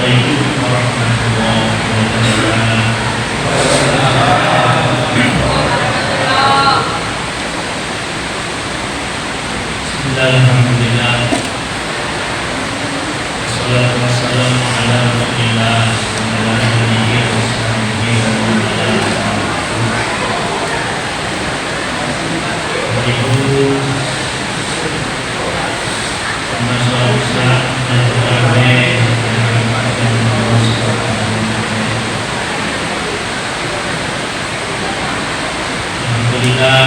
Assalamualaikum warahmatullahi wabarakatuh. Alhamdulillah. Wassalatu wassalamu ala Rasulillah wa ala alihi wa sahbihi wa man wala. Ibu masalah besar dan berbagai Alhamdulillah,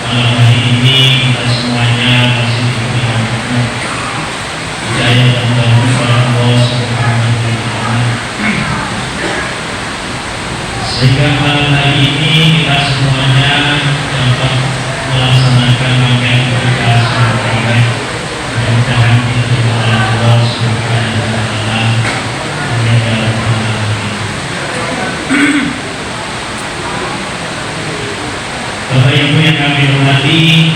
malam hari ini kita semuanya masih diberikan hidayah dan taufik Allah Subhanahu wa Ta'ala, sehingga malam hari ini kita semuanya dapat melaksanakan rangkaian ibadah secara baik. Mudah-mudahan diterima oleh Allah Subhanahu wa Ta'ala. Amin ya rabbal alamin. Bapak Ibu yang kami hormati,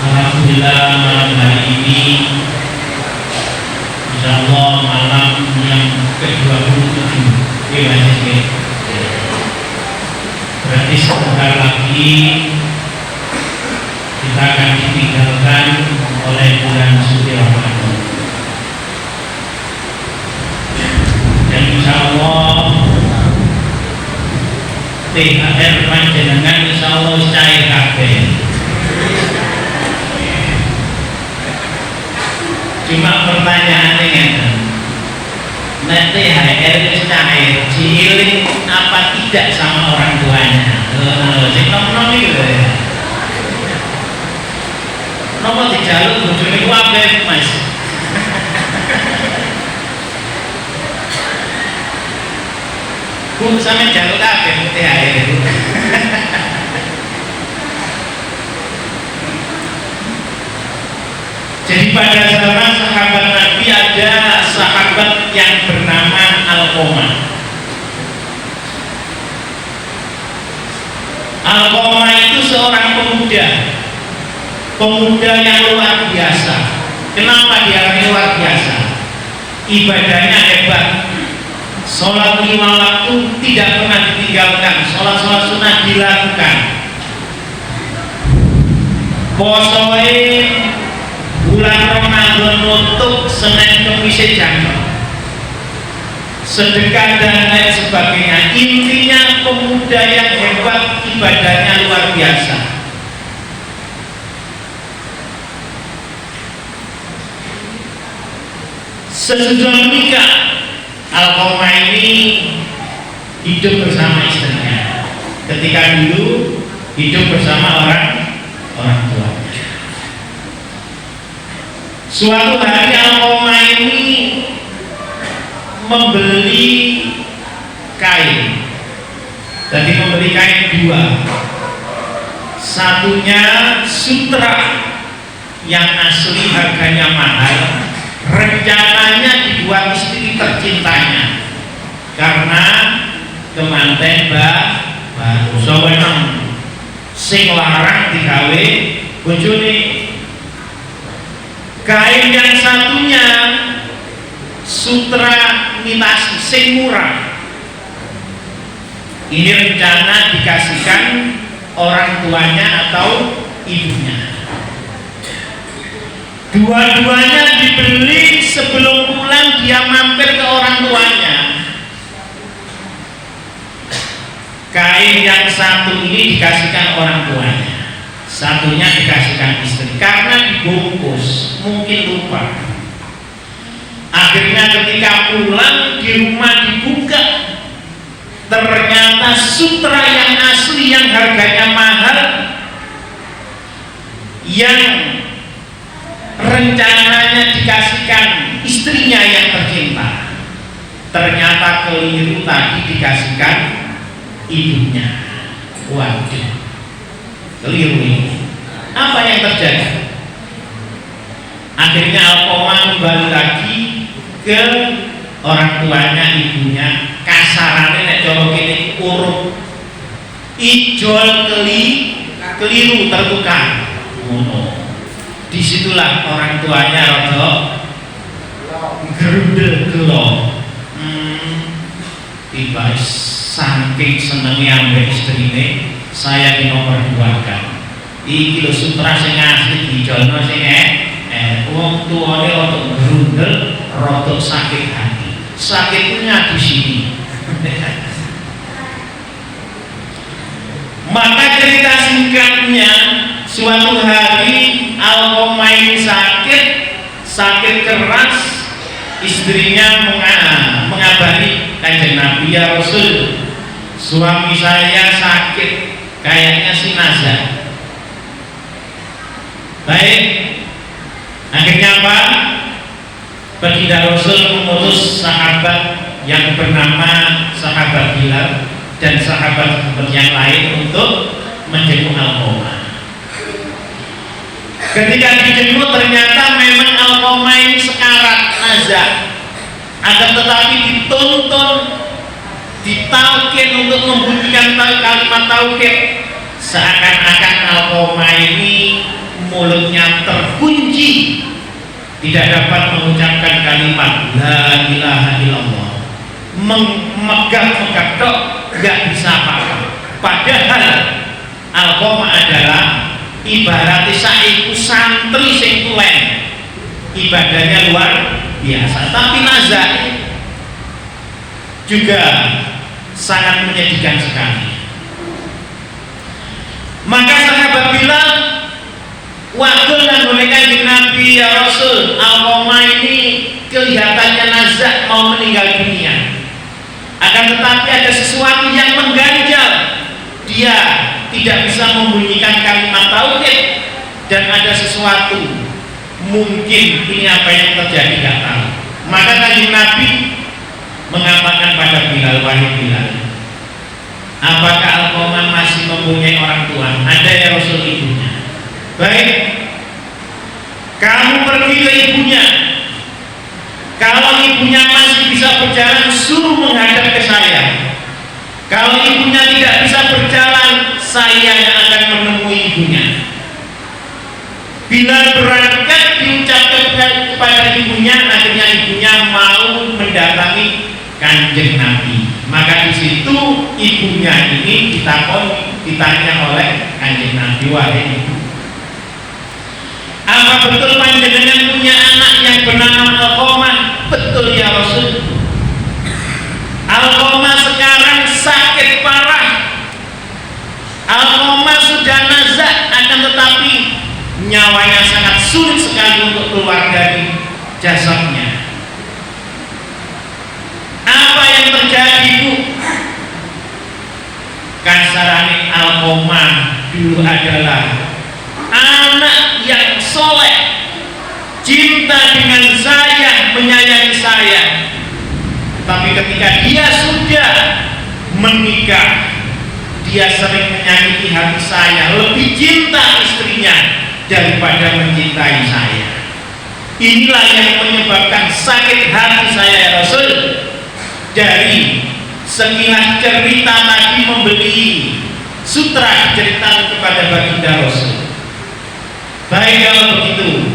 alhamdulillah malam hari ini insyaallah malam yang ke-27 berarti sebentar lagi kita akan ditinggalkan oleh bulan suci Ramadan. Dan insyaallah THR panjenengan insyaallah cair kabeh. Cuma pertanyaannya ngeten, nek THR wis cair, diiling apa tidak sama orang tuanya? Sing nom-nom iki lho ya. Napa dijaluk bojone ku apik, Mas? Ku sampe jaluk kabeh THR itu. Jadi pada zaman sahabat Nabi ada sahabat yang bernama Alqamah. Alqamah itu seorang pemuda yang luar biasa. Kenapa dia luar biasa? Ibadahnya hebat. Sholat 5 waktu tidak pernah ditinggalkan. Sholat sunnah dilakukan. Posoe bulan Ramadan nutup Senin Kamis jangkau, sedekah dan lain sebagainya. Intinya pemuda yang hebat, ibadahnya luar biasa. Sesudah menikah, Alqamah ini hidup bersama istrinya. Ketika dulu hidup bersama orang tua. Suatu hari Alqamah ini membeli kain. Jadi membeli kain 2. Satunya sutra yang asli harganya mahal. Rencananya dibuat istri tercintanya karena kemanten baru sawenang sing larang digawe bojone. Kain yang satunya sutra mitasi sing murah. Ini rencana dikasihkan orang tuanya atau ibunya. Dua-duanya dibeli, sebelum pulang dia mampir ke orang tuanya. Kain yang satu ini dikasihkan orang tuanya, satunya dikasihkan istri karena dibungkus, mungkin lupa. Akhirnya ketika pulang di rumah dibuka, ternyata sutra yang asli yang harganya mahal, yang rencananya dikasihkan istrinya yang tercinta, ternyata keliru, tadi dikasihkan ibunya. Waduh, keliru ini. Apa yang terjadi? Akhirnya Alqamah kembali lagi ke orang tuanya, ibunya. Kasarannya nek cara kene urut ijol keliru tertukar. Disitulah orang tuanya rada gerundel gelo. Tiba saking senengnya ambek istrine, saya dinomorduakan. Iki lho sutra sing asli dijono sing wong tuane rada gerundel, rada sakit hati. Sakitnya di sini. Maka cerita singkatnya, suatu hari Alkomain sakit keras. Istrinya mengabari Kanjeng Nabi, ya Rasul, suami saya sakit, kayaknya sinazah. Baik, akhirnya apa? Baginda Rasul mengutus sahabat yang bernama sahabat Bilal dan sahabat yang lain untuk menjenguk Alqamah. Ketika dijenguk ternyata memang Alqamah ini sekarat nazar, akan tetapi dituntun, ditalkin untuk membunyikan kalimat tauhid. Seakan-akan Alqamah ini mulutnya terkunci, tidak dapat mengucapkan kalimat la ilaha illallah, memegang-megang dok, gak bisa apa-apa. Padahal Alqamah adalah ibarat saiku santri sing tulen, ibadahnya luar biasa, tapi nazar juga sangat menyedihkan sekali. Maka sahabat bilang, waktu nanggung Kanjeng Nabi, ya Rasul, Alqamah ini kelihatannya nazar mau meninggal dunia, akan tetapi ada sesuatu yang mengganjal, dia tidak bisa membunyikan kalimat tauhid, dan ada sesuatu, mungkin ini apa yang terjadi gak tahu. Maka Kanjeng Nabi mengatakan pada Bilal, wahai Bilal, apakah Alqamah masih mempunyai orang tua? Ada ya Rasul, ibunya. Baik, kamu pergi ke ibunya. Kalau ibunya masih bisa berjalan, suruh menghadap ke saya. Kalau ibunya tidak bisa berjalan, saya yang akan menemui ibunya. Bila berangkat diucapkan kepada ibunya, akhirnya ibunya mau mendatangi Kanjeng Nabi. Maka di situ ibunya ini ditanya oleh Kanjeng Nabi, wahai ibu, apa betul panjenengan punya anak yang bernama Alqamah? Betul ya Rasul. Alqamah sekarang sakit parah. Alqamah sudah nazak, akan tetapi nyawanya sangat sulit sekali untuk keluar dari jasadnya. Apa yang terjadi, Bu? Kasarane Alqamah dulu adalah anak yang soleh, cinta dengan saya, menyayangi saya. Tapi ketika dia sudah menikah, dia sering menyakiti hati saya, lebih cinta istrinya daripada mencintai saya. Inilah yang menyebabkan sakit hati saya ya Rasul. Dari sekilas cerita tadi membeli sutra cerita kepada baginda Rasul. Baik, kalau begitu,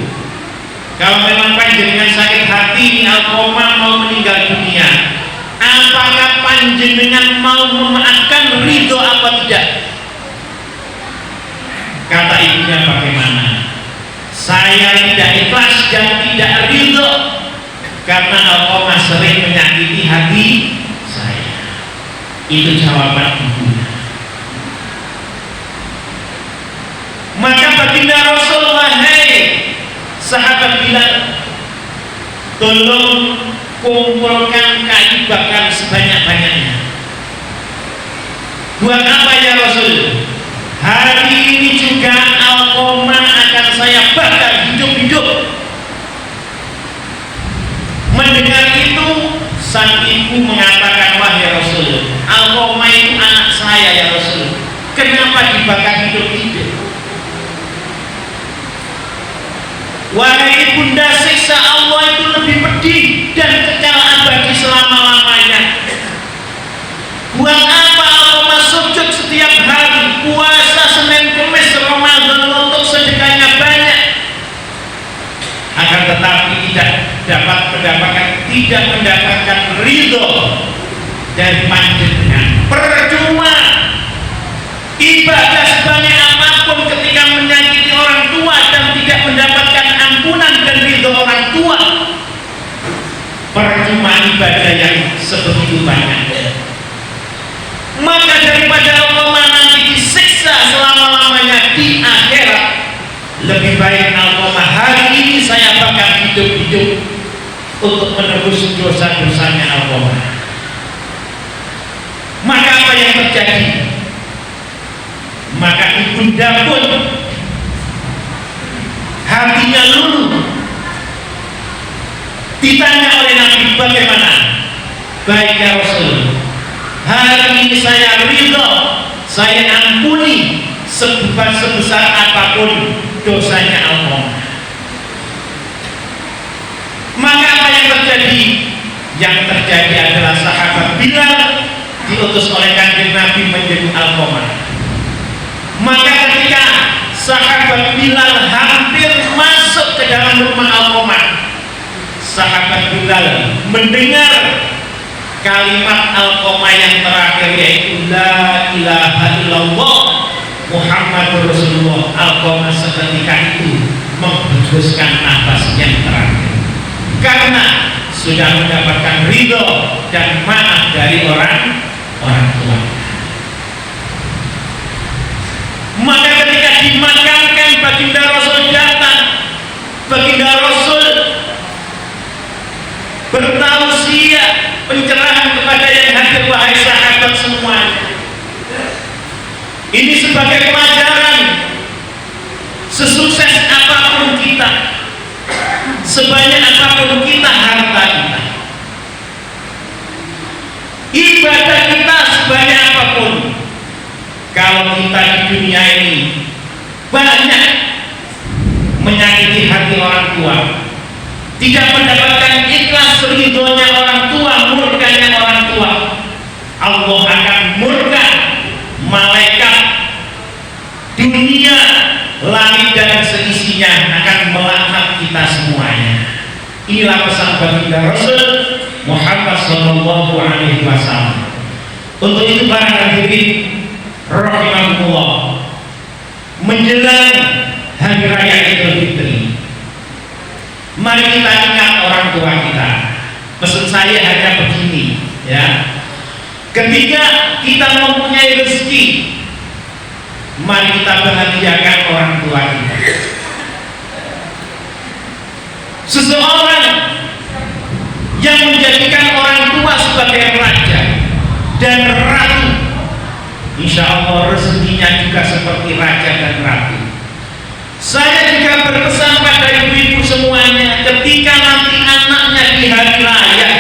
kalau memang panjenengan sakit hati, Alqamah mau meninggal dunia, apakah panjenengan mau memaafkan, ridho apa tidak? Kata ibunya, bagaimana? Saya tidak ikhlas dan tidak ridho karena Alqamah sering menyakiti hati saya. Itu jawaban ibunya. Maka baginda Rasul, wahai sahabat Bilal, tolong kumpulkan kayu bakar sebanyak-banyaknya. Buat apa ya Rasul? Hari ini juga Alqamah akan saya bakar hidup-hidup. Mendengar itu, sang ibu mengatakan, wahai Rasul, Alqamah itu anak saya ya Rasul, kenapa dibakar hidup-hidup? Wahai ibunda, siksa Allah itu lebih pedih dan kekal abadi selama-lamanya. Buat apa Alqamah sujud setiap hari, puasa Senin Kemis Ramadan untuk sedekahnya banyak, tidak mendapatkan ridho dari panjenengan, percuma ibadah sebanyak apapun ketika menyakiti orang tua dan tidak mendapatkan ampunan dan ridho orang tua, percuma ibadah yang sebegitu banyaknya. Maka daripada Allah nanti disiksa selama-lamanya di akhirat, lebih baik Allah hari ini saya bakal hidup-hidup untuk menebus dosa-dosanya Allah. Maka apa yang terjadi? Maka ibunda pun hatinya luluh. Ditanya oleh Nabi, bagaimana? Baik ya Rasul, hari ini saya ridho, saya ampuni sebesar apapun dosanya Allah. Maka apa yang terjadi? Yang terjadi adalah sahabat Bilal diutus oleh Kanjeng Nabi menjadi Alqamah. Maka ketika sahabat Bilal hampir masuk ke dalam rumah Alqamah, sahabat Bilal mendengar kalimat Alqamah yang terakhir, yaitu la ilaha illallah Muhammadur Rasulullah. Alqamah seketika itu menghembuskan nafas yang terakhir karena sudah mendapatkan ridho dan maaf dari orang tua. Maka ketika dimakamkan, baginda Rasul datang, baginda Rasul bertausiah pencerahan kepada yang hadir, wahai sahabat semuanya. Ini sebagai pelajaran, sesukses apapun kita, sebanyak apapun kita harta kita, ibadah kita sebanyak apapun, kalau kita di dunia ini banyak menyakiti hati orang tua, tidak mendapatkan ikhlas ridhonya orang tua, murkanya orang tua, Allah akan murka. Malaikat, dunia, langit dan seisinya akan melaknat kita semuanya. Inilah pesan baginda Rasul Muhammad Sallallahu Alaihi Wasallam. Untuk itu para hadirin rahimahullah, menjelang hari raya Idul Fitri, mari kita ingat orang tua kita. Pesan saya hanya begini, ya. Ketika kita mempunyai rezeki, mari kita bahagiakan orang tua kita. Seseorang yang menjadikan orang tua sebagai raja dan ratu, insya Allah rezekinya juga seperti raja dan ratu. Saya juga berpesan pada ibu-ibu semuanya, ketika nanti anaknya di hari raya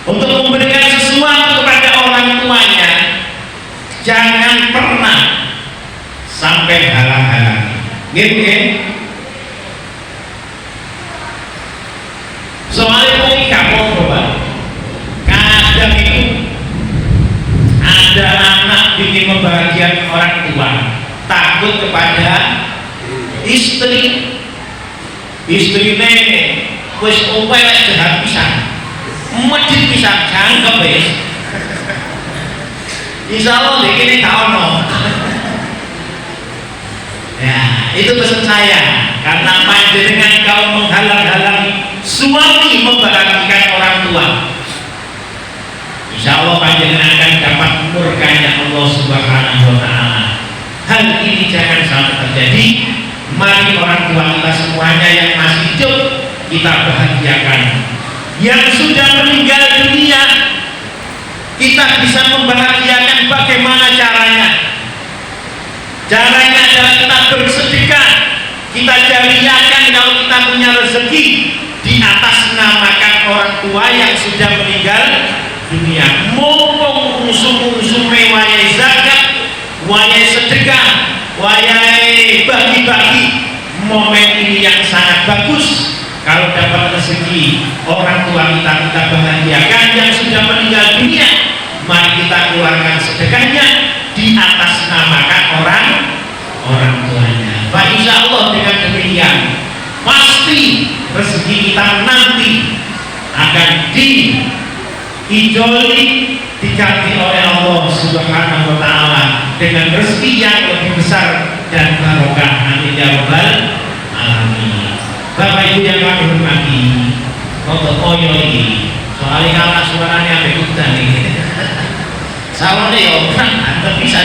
untuk memberikan sesuatu kepada orang tuanya, jangan pernah sampai halang-halangi. Gitu ya. Soalnya mungkin kamu coba, kadang itu ada anak ingin membahagiakan orang tua, takut kepada istri. Istrinya wis upaya jahat pisan, medit pisan, jangkep wis. Insya Allah ini tahun no. Ya, itu pesan saya. Karena panjenengan kau menghalang-halangi suami membahagiakan orang tua, insya Allah panjenengan akan dapat murkanya Allah Subhanahu Wa Taala. Hal ini jangan sampai terjadi. Mari orang tua kita semuanya yang masih hidup kita bahagiakan. Yang sudah meninggal dunia, kita bisa membahagiakan. Bagaimana caranya? Caranya adalah kita bersedekah, kita jariahkan kalau kita punya rezeki, di atas namakan orang tua yang sudah meninggal dunia. Mumpung musuh-musuh wayai zakat, wayai sedekah, wayai bagi-bagi, momen ini yang sangat bagus. Kalau dapat rezeki orang tua kita bahagiakan yang sudah meninggal dunia, mari kita keluarkan sedekahnya di atas namakan orang tuanya. Insya Allah dengan demikian pasti rezeki kita nanti akan diijoli, diganti oleh Allah Subhanahu wa Ta'ala dengan rezeki yang lebih besar dan barokah. Amin ya rabbal alamin. Bapak Ibu yang kami hormati, untuk koyo ini soalnya kalah suaranya sampai hutan ini. Salonnya ya orang tapi bisa.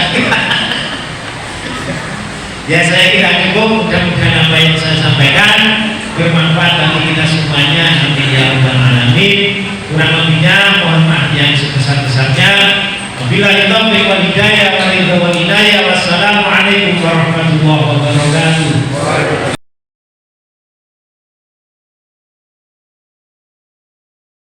Ya saya kira cukup, mudah-mudahan apa yang saya sampaikan bermanfaat bagi kita semuanya. Amin ya rabbal alamin. Kurang lebihnya